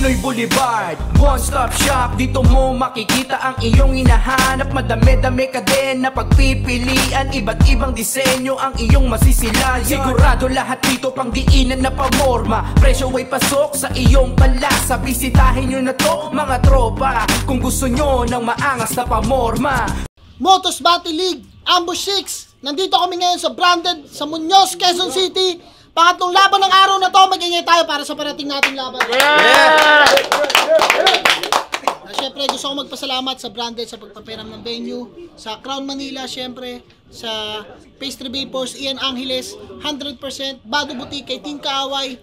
Pinoy Boulevard, one-stop shop. Dito mo makikita ang iyong hinahanap. Madami-dami ka din na pagpipilian. Iba't ibang disenyo ang iyong masisilayan. Sigurado lahat dito pang diinan na pamorma. Presyo ay pasok sa iyong palasa. Bisitahin nyo na to mga tropa kung gusto nyo ng maangas na pamorma. Motos Battle League, Ambush 6. Nandito kami ngayon sa Branded, sa Muñoz, Quezon City. Pangatlong laban ng araw na to, mag-ingay tayo para sa parating nating laban. Siyempre, gusto ko magpasalamat sa Branded sa pagpaperam ng venue, sa Crown Manila, siyempre, sa Pastry Vapors, Ian Angeles, 100%, Bado Boutique, kay Team Kaaway,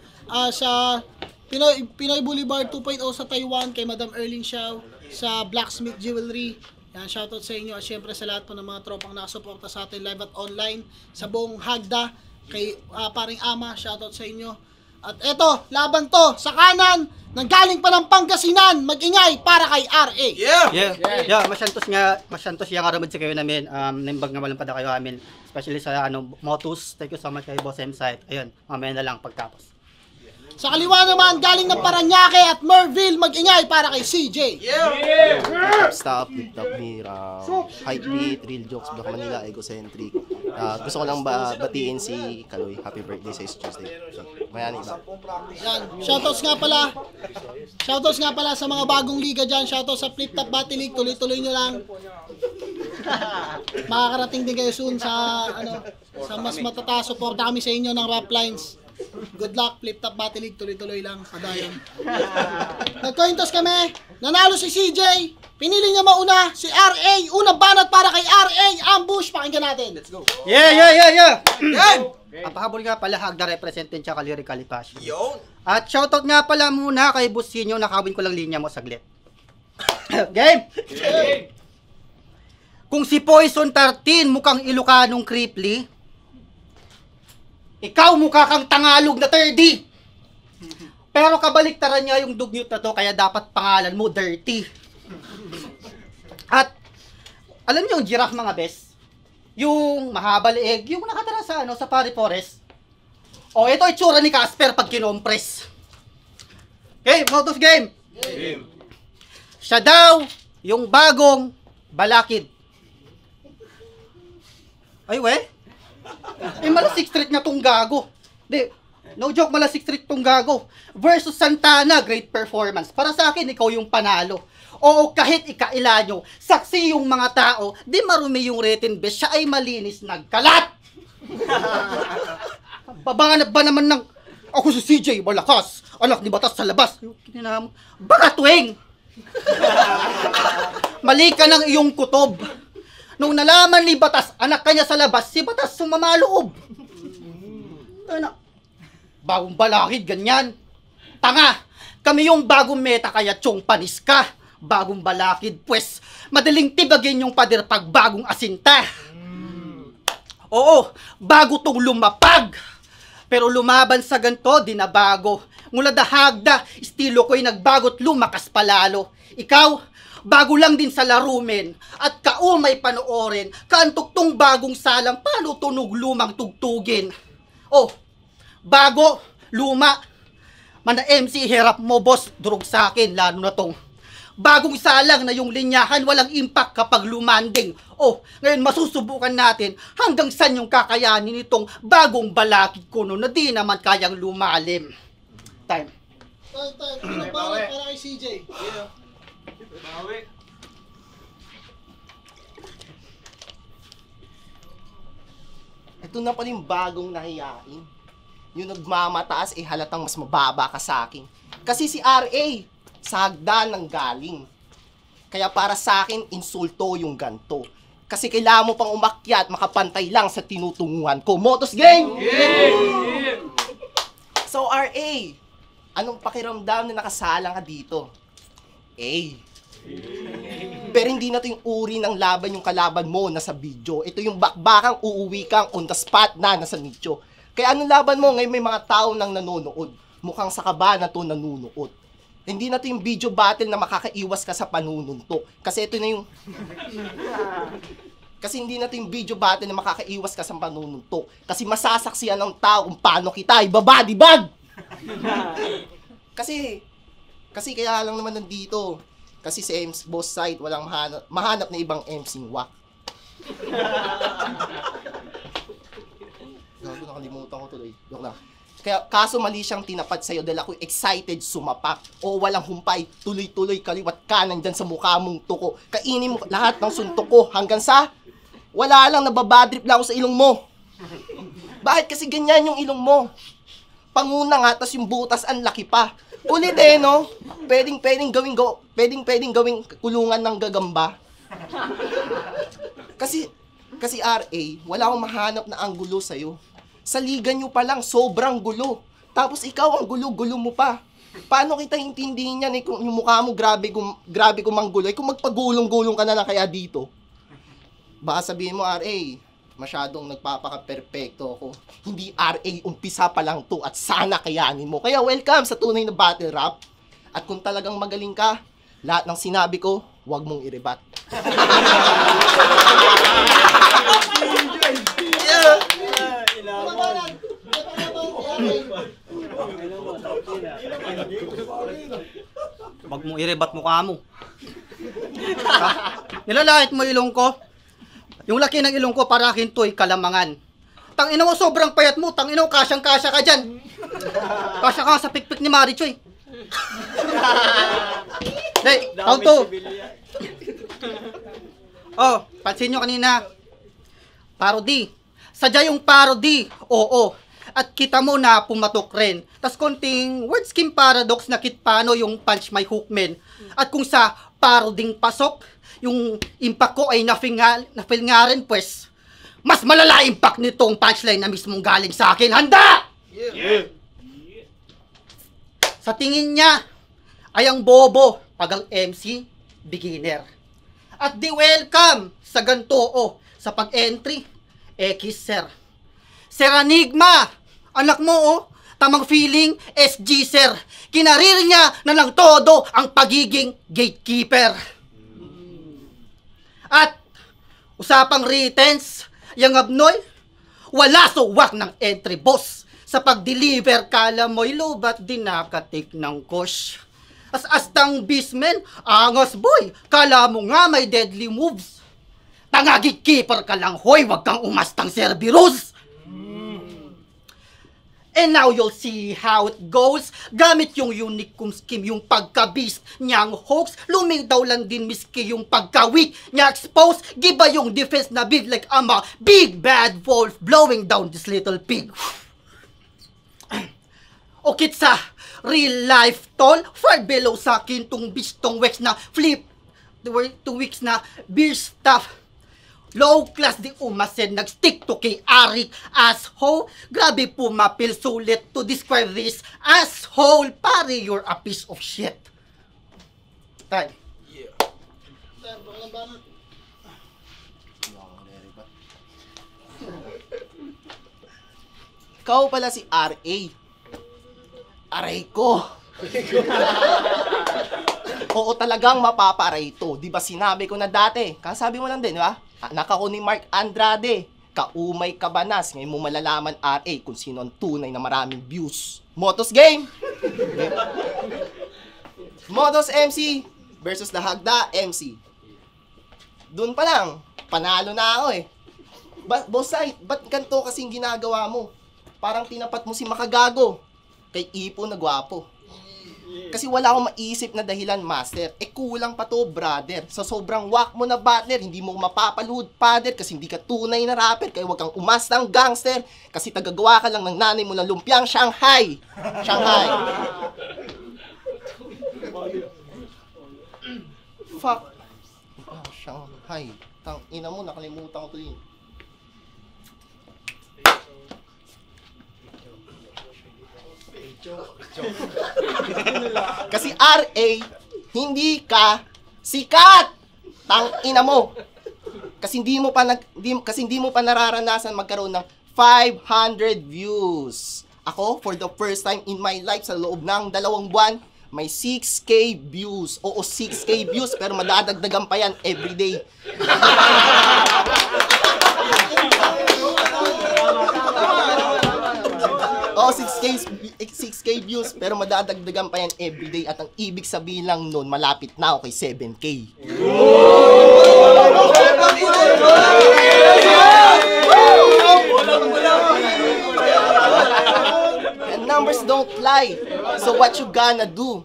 sa Pinoy Boulevard 2.0 sa Taiwan, kay Madam Erling Xiao, sa Blacksmith Jewelry. Yan, shoutout sa inyo at syempre sa lahat po ng mga tropang nakasuporta sa atin live at online, sa buong Hagda, kay paring Ama, shoutout sa inyo. At eto, laban to sa kanan, nanggaling pa ng Pangasinan, mag-ingay para kay RA. Masyantos nga karamad sa kayo namin, nimbag nga malampad kayo amin, especially sa Motus. Thank you so much kay Boss M Site. Ayun, mamaya na lang pagtapos. Sa kaliwa naman, galing ng Paranaque at Merville, mag-ingay para kay CJ. Stop, Mir, Hype Beat, Real Jokes, Block Manila, Egocentric. Gusto ko lang batiin si Kaloy. Happy birthday sa Tuesday. Mayani ba? Yan, shoutouts nga pala sa mga bagong liga dyan. Shoutouts sa Flip Top Battle League, tuloy-tuloy nyo lang. Makakarating din kayo soon sa sa mas matataas. Suporta kami sa inyo ng rap lines. Good luck, Flip Top Battle League, tuloy-tuloy lang, padayon. Nag-coin toss kami, nanalo si CJ, pinili niya mauna, si RA, unang banat para kay RA, ambush, pakinggan natin. Let's go. Yeah! Pahabol nga pala, Hagda representin siya Lyrical Passion. At shoutout nga pala muna kay Businyo, nakawin ko lang linya mo saglit. Game! Kung si Poison 13 mukhang Ilocanong Creeply, ikaw mukha kang Tangalog na 30. Pero kabaliktaran niya yung dugnute na to, kaya dapat pangalan mo Dirty. At alam niyo yung giraffe mga bes? Yung mahaba leeg, yung nakatira sa sa Pari Forest. O ito itsura ni Casper pag kinompress. Okay, Motos game. Siya daw yung bagong balakid. Ay we? Malasig Street na tong gago. No joke, Malasig Street tong gago. Versus Santana, great performance. Para sa akin, ikaw yung panalo. Oo, kahit ikaila nyo, saksi yung mga tao, di marumi yung written best, siya ay malinis nagkalat. Babanganap ba naman ng, ako si CJ, malakas, anak ni Batas sa labas. Baka tuwing. Mali ka ng iyong kutob. Nung nalaman ni Batas, anak kanya sa labas, si Batas sumamaloob. Bagong balakid, ganyan. Tanga, kami yung bagong meta kaya tiyong panis ka. Bagong balakid, pues, madaling tibagin yung pader pag bagong asinta. Oo, bago tong lumapag. Pero lumaban sa ganto, di na bago. Mula dahagda, estilo ko'y nagbago't lumakas palalo. Ikaw, bago lang din sa larumen at kaumay panoorin, kaantok tong bagong salang, paano tunog lumang tugtugin? Oh, bago, luma, mana MC, hirap mo boss, durog sa akin, lalo na tong bagong salang na yung linyahan, walang impact kapag lumanding. Oh, ngayon masusubukan natin hanggang saan yung kakayanin nitong bagong balakid ko no, na di naman kayang lumalim. Time. Unang banat para kay CJ. Ito na pala yung bagong nahiyain. Yung nagmamataas halatang mas mababa ka sa akin. Kasi si RA, sa hagdan ng galing. Kaya para sa akin, insulto yung ganto. Kasi kailangan mo pang umakyat, makapantay lang sa tinutunguhan ko. Motos gang! So RA, anong pakiramdam na nakasalang ka dito? Pero hindi na ito yung uri ng laban yung kalaban mo na sa video. Ito yung bakbakang uuwi kang on the spot na nasa nicho. Kaya anong laban mo ngayon may mga tao nang nanonood? Mukhang sa kaba na to nanonood. Hindi na ito yung video battle na makakaiwas ka sa panununtok. Kasi ito na yung... Kasi hindi na ito yung video battle na makakaiwas ka sa panununtok. Kasi masasaksiyan ng tao kung paano kita ibabadibag! Kasi Kasi kaya lang naman nandito. Kasi si Boss Side, walang mahanap na ibang MC wak. Gago, nakalimutan ko tuloy. Joke lang. Kaya kaso mali siyang tinapat sa'yo dahil ako excited sumapak. O walang humpay, tuloy-tuloy kaliwat kanan dyan sa mukha mong tuko. Kainin mo lahat ng suntok ko hanggang sa wala lang, nababadrip lang ako sa ilong mo. Bakit kasi ganyan yung ilong mo? Panguna nga, tas yung butas ang laki pa. Ulit no? Pwedeng gawing kulungan ng gagamba. Kasi RA, wala akong mahanap na anggulo sa'yo. Sa liga nyo pa lang, sobrang gulo. Tapos ikaw ang gulo-gulo mo pa. Paano kita intindihin yan kung yung mukha mo grabe kumanggulo? Kung magpagulong-gulong ka na lang kaya dito. Baka sabihin mo, RA, masyadong nagpapaka-perfecto ako. Hindi RA, umpisa pa lang to at sana kayanin mo. Kaya welcome sa tunay na battle rap. At kung talagang magaling ka, lahat ng sinabi ko, huwag mong irebat. Wag mong irebat mukha mo. Nilalait mo ilong ko. Yung laki ng ilong ko para akin to'y kalamangan. Tangina mo, sobrang payat mo. Tangina mo, kasyang-kasya ka dyan. Kasya ka sa pikpik ni Marichoy. Hey, count to. Oh, pansin nyo kanina. Parody. Sadya yung parody. Oo. At kita mo na pumatok rin. Tas konting word scheme paradox na kitpano yung punch my hook men. At kung sa paroding pasok, yung impact ko ay na-feel nga rin, pues, mas malala impact nitong punchline na mismong galing sa akin. Handa! Yeah. Sa tingin niya, ay ang bobo pag ang MC, beginner. At di welcome sa ganto sa pag-entry, sir. Sir Enigma, anak mo tamang feeling, SG sir. Kinarir niya na lang todo ang pagiging gatekeeper. At usapang retense, yung abnoy, wala suwak ng entry boss. Sa pag-deliver, kala mo'y lubat din nakatik ng kosh. As-astang beastman, angas boy, kala mo nga may deadly moves. Tanga gatekeeper ka lang, hoy, wag kang umastang Cerberus. And now you'll see how it goes. Gamit yung unique kong scheme, yung pagka-beast niyang hoax. Lumidaw lang din miski yung pagka-weak niya expose. Giba yung defense na big like ama, big bad wolf blowing down this little pig. Okit sa real life tol, far below sa akin tong bitch tong wex na flip 2 weeks na beer stuff. Low class di umasen, nag-stick to kay Arik asshole. Grabe po mapil sulit to describe this asshole. Pare, you're a piece of shit. Time. Sir, baka lang banat. Ikaw pala si RA. Aray ko. Oo, talagang mapapa-aray to. Di ba sinabi ko na dati? Kasabi mo lang din, di ba? Anak ako ni Mark Andrade. Kaumay kabanas. Ngayon mo malalaman RA kung sino ang tunay na maraming views. Motos game! Motos MC versus Lahagda MC. Doon pa lang, panalo na ako eh. Boss Side, ba't ganito kasing ginagawa mo? Parang tinapat mo si Makagago kay Ipo na gwapo. Kasi wala akong maisip na dahilan, master. Kulang pa to, brother. Sa sobrang wak mo na battler, hindi mo mapapaluhod, father, kasi hindi ka tunay na rapper. Kaya wag kang umastang gangster. Kasi tagagawa ka lang ng nanay mo ng lumpiang Shanghai. Shanghai. Fuck. Shanghai. Tang ina mo, nakalimutan ko to yun. Kasi RA, hindi ka sikat. Tang ina mo. Kasi hindi mo pa nararanasan magkaroon ng 500 views. Ako, for the first time in my life, sa loob ng 2 buwan, may 6K views. Oo, 6K views, pero madadagdagan pa yan everyday. Oo, 6K views, pero madadagdagan pa yan everyday at ang ibig sabihin lang nun, malapit na ako kay 7K. And numbers don't lie. So what you gonna do?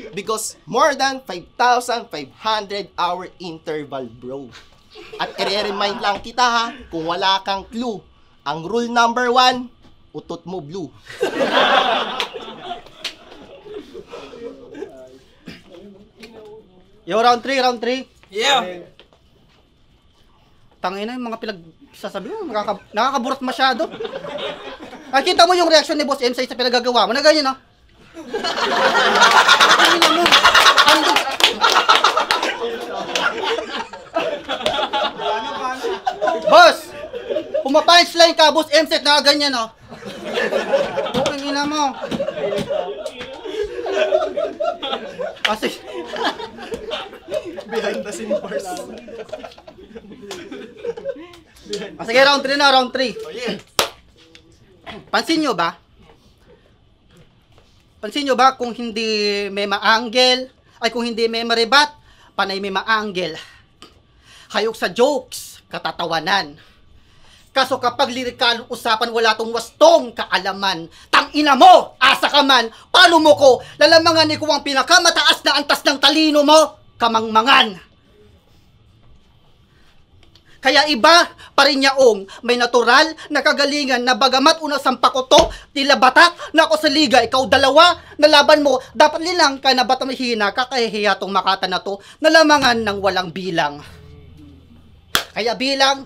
Because more than 5,500 hour interval, bro. At i-remind lang kita ha, kung wala kang clue, ang rule number 1, utot mo blue. Yo, round 3. Yeah! Tangina yung mga pinagsasabi mo, nakakaburat masyado. Nakita mo yung reaction ni Boss M sa pinagagawa mo, na ganyan, no? Tangina mo. Boss! Pumapunchline ka, Boss M set na ganyan, no? Tangina mo. Kasi... Behind the scene bars. Sige, round 3 na, round 3. Pansin nyo ba? Pansin nyo ba kung hindi may ma-angle, ay kung hindi may maribat, panay may ma-angle. Hayok sa jokes, katatawanan. Kaso kapag lirikalong usapan, wala tong wastong kaalaman. Tangina mo, asa ka man, paano mo ko, lalamangan ni ko ang pinakamataas na antas ng talino mo, kamangmangan. Kaya iba pa rin yaong may natural na kagalingan na bagamat una sampa ko to, tila batak na ako sa liga, ikaw dalawa, nalaban mo, dapat lilang ka na ba't mahina, kakahihiya tong makata na to, nalamangan ng walang bilang. Kaya bilang,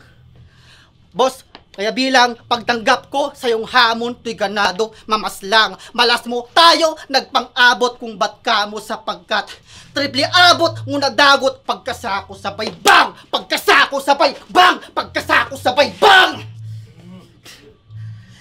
boss, kaya bilang pagtanggap ko sa iyong hamon, to'y ganado, mamaslang, malas mo, tayo nagpang-abot kung ba't ka mo sapagkat triple abot, muna dagot, pagkasako sabay bang! Pagkasako sabay bang! Pagkasako sabay bang!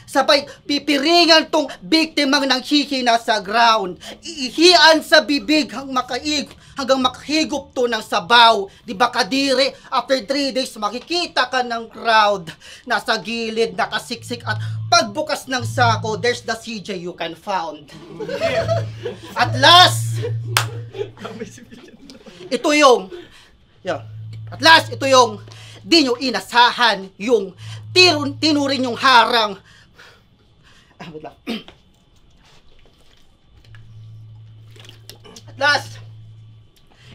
Sabay pipiringan tong biktimang nang hihina sa ground. Iihian sa bibig hanggang makahigop to ng sabaw. Di ba kadiri, after 3 days makikita ka ng crowd. Nasa gilid, nakasiksik at pagbukas ng sako, there's the CJ you can found. At last, ito yung di nyo inasahan yung tinurin yung harang. At last,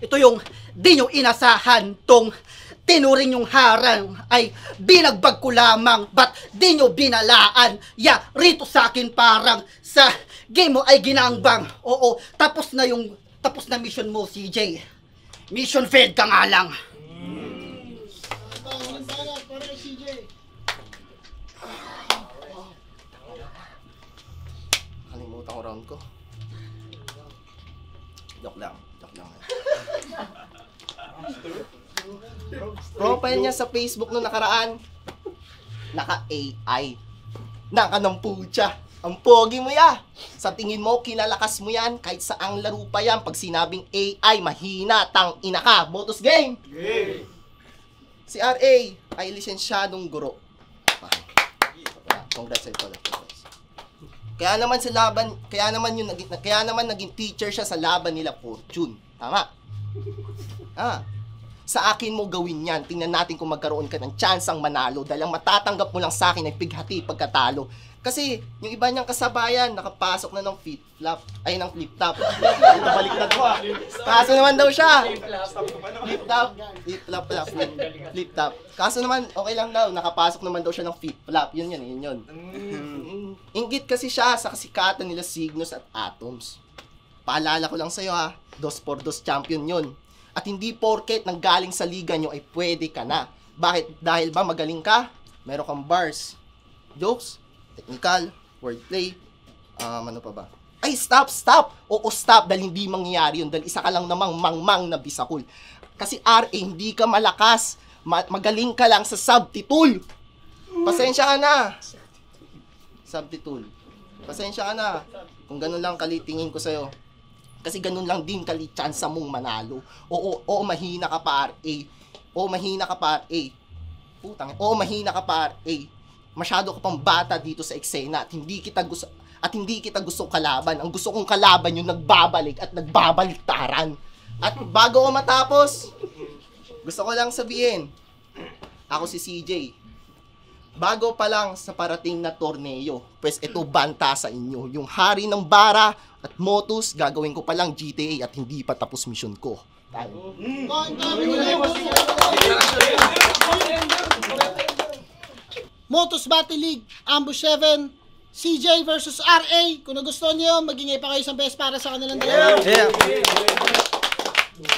ito yung di nyo inasahan tong tinuring yung harang ay binagbag ko lamang, ba't di nyo binalaan? Rito sa akin parang sa game mo ay ginangbang. Oo, tapos na mission mo, CJ. Mission failed ka nga lang. Kalimutan ko round ko. Joke lang. Profile niya sa Facebook no nakaraan, naka-AI. Nakanampucha. Ang pogi mo ya. Sa tingin mo, kilalakas mo yan. Kahit saang laro pa yan. Pag sinabing AI, mahina, tang ina ka. Botos game! Si RA ay lisensyadong guro. Congrats sa'yo pala. Kaya naman naging teacher siya sa laban nila Fortune. Tama? Sa akin mo gawin yan. Tingnan natin kung magkaroon ka ng chance ang manalo. Dahil ang matatanggap mo lang sa akin ay pighati pagkatalo. Kasi yung iba niyang kasabayan nakapasok na ng flip-flop. Ay, ng flip-top. Ito baliktad mo ah. Kaso naman daw siya. Flip-top. Kaso naman, okay lang daw. Nakapasok naman daw siya ng flip-flop. Yun. Inggit kasi siya sa kasikatan nila Cygnus at Atoms. Paalala ko lang sa'yo ha. 2x2 champion yun. At hindi porket nanggaling sa liga nyo ay pwede ka na. Bakit? Dahil ba magaling ka? Meron kang bars, jokes, technical, wordplay, ano pa ba? Ay, stop! Oo, stop, dahil hindi mangyayari yun. Dahil isa ka lang namang mangmang na bisakul. Kasi RA, hindi ka malakas. Magaling ka lang sa subtitul. Pasensya ka na. Subtitul. Pasensya ka na. Kung ganun lang kalitingin ko sa'yo. Kasi ganun lang din chance mong manalo. Oo, mahina ka pa RA. Oo, mahina ka pa RA. Putang, oo, mahina ka pa RA. Masyado ka pang bata dito sa eksena at hindi kita gusto At hindi kita gustong kalaban. Ang gusto kong kalaban yung nagbabalik at nagbabaliktaran. At bago ko matapos, gusto ko lang sabihin, ako si CJ. Bago pa lang sa parating na torneo, pues ito banta sa inyo. Yung hari ng bara at Motus, gagawin ko pa lang GTA at hindi pa tapos mission ko. Motos Battle League, Ambush 7, CJ versus RA. Kung nagustuhan niyo, magingay pa kayo isang beses para sa kanilang dalawa.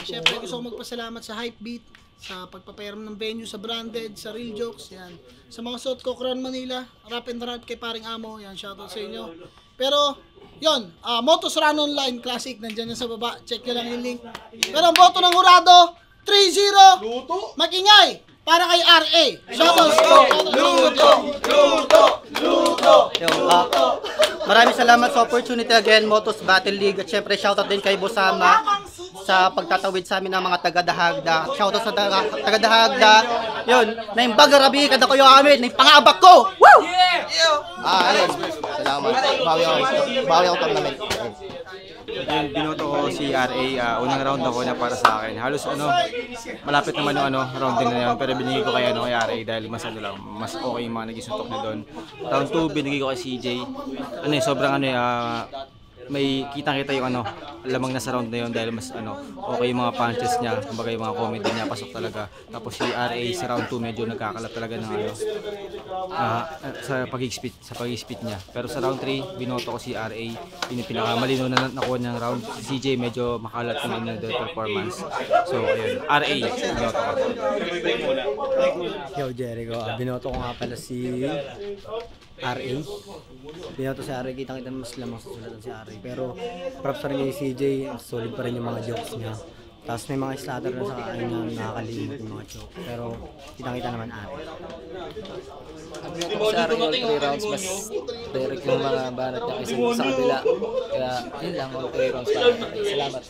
Siyempre, gusto ko magpasalamat sa Hypebeat, sa pagpapairam ng venue, sa Branded, sa Real Jokes, yan. Sa mga suot ko, Crown Manila, Rap and Rap kay Paring Amo, yan, shoutout sa inyo. Pero, yon, Motos Run Online Classic, nandyan yan sa baba, check nyo lang yung link. Pero ang boto ng Hurado, 3-0, magingay, para kay RA. Shoutout sa Maraming salamat sa opportunity again, Motos Battle League. At syempre, shoutout din kay Bosama sa pagtatawid sa amin ng mga taga-Dahagda. Shoutout sa taga-Dahagda. Yun, na yung bagarabi, kada ko yung amin, na yung pangabak ko! Woo! Ayun. Salamat. Bawi ako tournament. Ayun, binoto ko si RA. Unang round ako na para sa akin. Halos malapit naman yung round din na yun. Pero binigay ko kay RA dahil mas mas okay yung mga naging suntok na doon. Round 2 binigay ko kay CJ. Sobrang may kitang-kita yung lamang na sa round na yun dahil mas okay yung mga punches niya, kumbaga yung mga comedy niya pasok talaga. Tapos si RA sa round 2 medyo nagkakalat talaga ng sa pag-spit niya. Pero sa round 3 binoto ko si RA, pinakamalino na nakuha niyang round. Si CJ medyo makalat yung performance. So ayun, RA binoto ko. Yo Jericho, binoto ko nga pala si RA. Binoto si RA, kitang-kita mas lamang sa sulatan si RA. Pero props pa rin kay CJ, solid pa rin yung mga jokes niya. Tapos may mga slatter na sa kanya na nakakalimot yung mga joke. Pero kitang-kita naman RA. Binoto ko si RA all 3 rounds, mas direct yung mga banat niya kaysa sa kabila. Kaya yun lang, all 3 rounds para RA. Salamat.